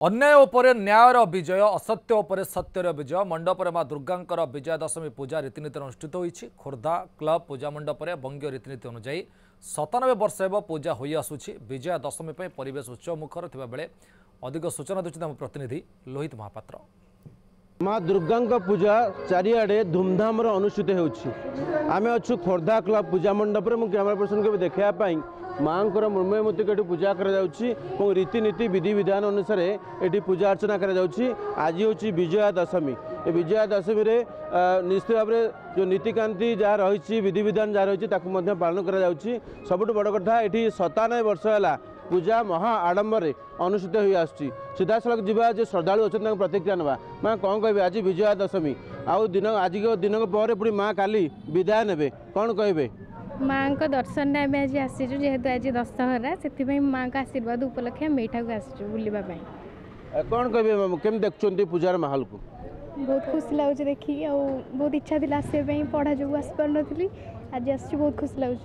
अन्याय उपरे न्यायर विजय असत्य उपरे सत्यर विजय मंडपर माँ दुर्गांकर विजया दशमी पूजा रीतिनीति अनुष्ठित होईछि। खोर्धा क्लब पूजा मंडपर बंगीय रीतिनीति अनुसार 97 वर्ष एवं पूजा होई आसुछि। विजया दशमी पर परिवेश उच्चमुखर थिबा बेले अधिक सूचना देउछि आम प्रतिनिधि लोहित महापात्र। माँ दुर्गा पूजा चारिआडे धूमधाम अनुष्ठित होछि। आमे अच्छु खोर्धा क्लब पूजा मंडप में कैमरा पर्सन को देखापी माँ मृण्मय मूर्ति को पूजा कर रीतिनीति विधि विधान अनुसार ये पूजा अर्चना कर। आज हूँ विजया दशमी। ये विजया दशमी रे निश्चित भाव में जो नीतिकांति जहाँ रही विधि विधान जहाँ रही पालन कर। सबुठ बड़ कथा ये 97 वर्ष है पूजा महा आडंबर अनुष्ठित हो आसुची। सीधा सड़क जीवा जो श्रद्धालु अच्छा प्रतिक्रिया ना माँ कौन कहे आज विजया दशमी आउ दिन आज दिन पर पुणी माँ काली विदाय ने कौन कहे माँ को दर्शन आम आज आसीचु जेहेतु आज दशहरा से माँ का आशीर्वाद उपलक्षे आम यहाँ आसीचु बुलवाई। कौन कहे केम देखुं पूजार माहौल को बहुत खुशी लगुच देखिए बहुत इच्छा थी आसवाई पढ़ा जो आस पार नी आज आस बहुत खुशी लगुच।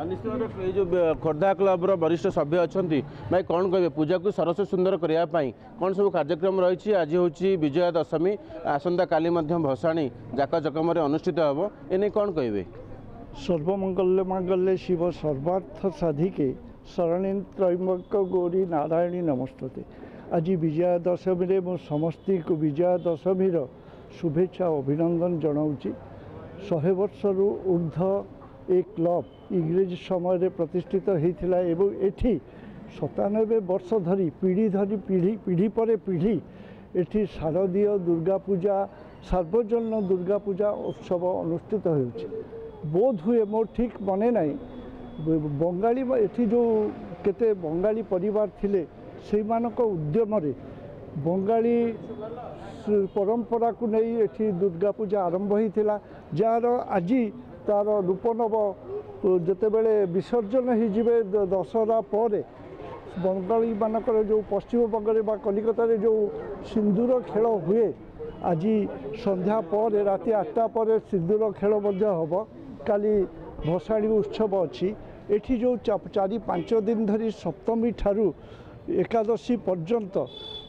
निश्चित भाव ये जो खोर्धा क्लब वरिष्ठ सभ्य अच्छा भाई कौन कहे पूजा को सरस सुंदर करने कौन सब कार्यक्रम रही। आज हूँ विजया दशमी आसंता काली भसाणी जाकजकम अनुष्ठित हम एने कौन कहे सर्वमंगल्य मांगल्य शिव सर्वार्थ साधिके शरणी त्रयंबक गौरी नारायणी नमस्तते। आज विजया दशमी मु समस्ती को विजया दशमी शुभेच्छा अभिनंदन जनाऊँगी। 100 वर्षर ऊर्ध्व एक क्लब इंग्रेज समय प्रतिष्ठित होता एवं एठी 97 वर्ष धरी पीढ़ी पर पीढ़ी एठी शारदीय दुर्गा पूजा सार्वजनीन दुर्गा पूजा उत्सव अनुष्ठित हो। बोध हुए मोर ठीक मने ना बंगाली एठी जो केते बंगाली परिवार थिले से उद्यम बंगाली परंपरा को नहीं एठी दुर्गा पूजा आरंभ होता जार आज तार रूप नव जिते बड़े विसर्जन हो दशहरा पर बंगाली मानकर जो पश्चिम बंगले कलिकता जो सिंदूर खेल हुए आज संध्या पर राति 8टा पर सिंदूर खेल हम काली भसाणी उत्सव अच्छी एठी जो 4-5 दिन धरी सप्तमी ठारू एकादशी पर्यंत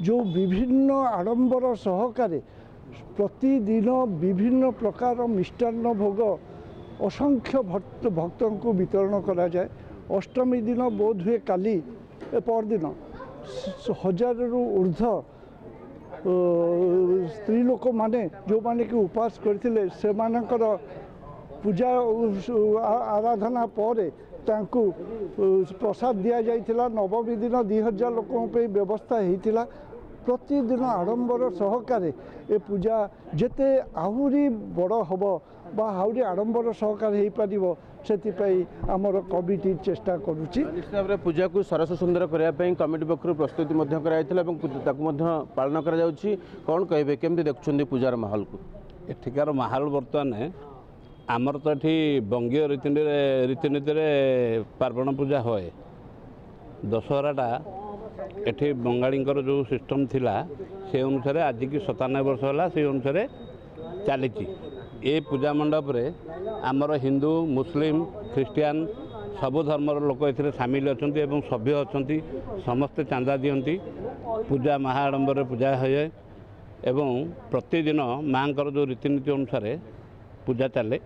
जो विभिन्न आडंबर सहकारे प्रतिदिन विभिन्न प्रकार मिष्टान्न भोग असंख्य भक्तों को वितरण करा जाए। अष्टमी दिन बोध हुए काली परदिन 1000 रु ऊर्ध्व स्त्री लोक माने जो माने कि उपास करथिले सेमानकर पूजा आराधना पर तांकु प्रसाद दिया जाइथिला। नवमी दिन 2000 लोकों पे व्यवस्था होता। प्रतिदिन आडंबर सहकारे ए पूजा जेते आहुरी बड़ हम आहुरी आडंबर सहकार हो पार से आमर कमिटी चेष्टा करुच्ची। निश्चित भाव में पूजा को सरस सुंदर करने कमिटी पक्ष प्रस्तुति पालन कर। कौन कहे केमती देखुं पूजार माहौल को एठिकार माहौल बर्तमान आमर तो ये बंगीय रीतिनीति पार्वण पूजा हुए। दशहराटा एठी बंगालींकर जो सिस्टम थिला से अनुसार आज की 97 वर्ष है से अनुसार चली। ये पूजा मंडप रे आमर हिंदू मुस्लिम ख्रीस्टियान सबु धर्मर लोक ए सामिल अच्छा सभ्य अच्छा समस्ते चांदा दियंती पूजा महाआडंबर पूजा हुए एवं प्रतिदिन माँ जो रीतिनीति अनुसार पूजा चले।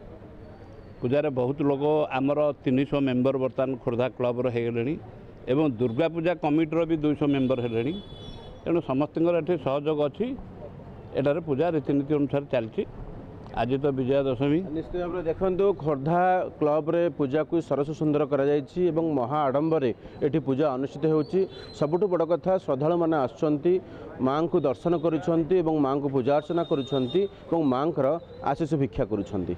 पूजार बहुत लोग आमर 300 मेंबर बर्तमान खोर्धा क्लब होगले एवं दुर्गा पूजा कमिटर भी 200 मेंबर है। तेणु समस्त सहयोग अच्छी एटार पूजा रीतिनीति अनुसार चलती। आज तो विजया दशमी निश्चित भाव में देखो खोर्धा क्लब रे पूजा को सरस सुंदर कर महा आडंबर ये पूजा अनुष्ठित होची। सबुठ बड़ कथा श्रद्धालु मैंने आसुंच माँ को दर्शन करुँच माँ को पूजा अर्चना करुँच माँ आशीष भिक्षा करुँच।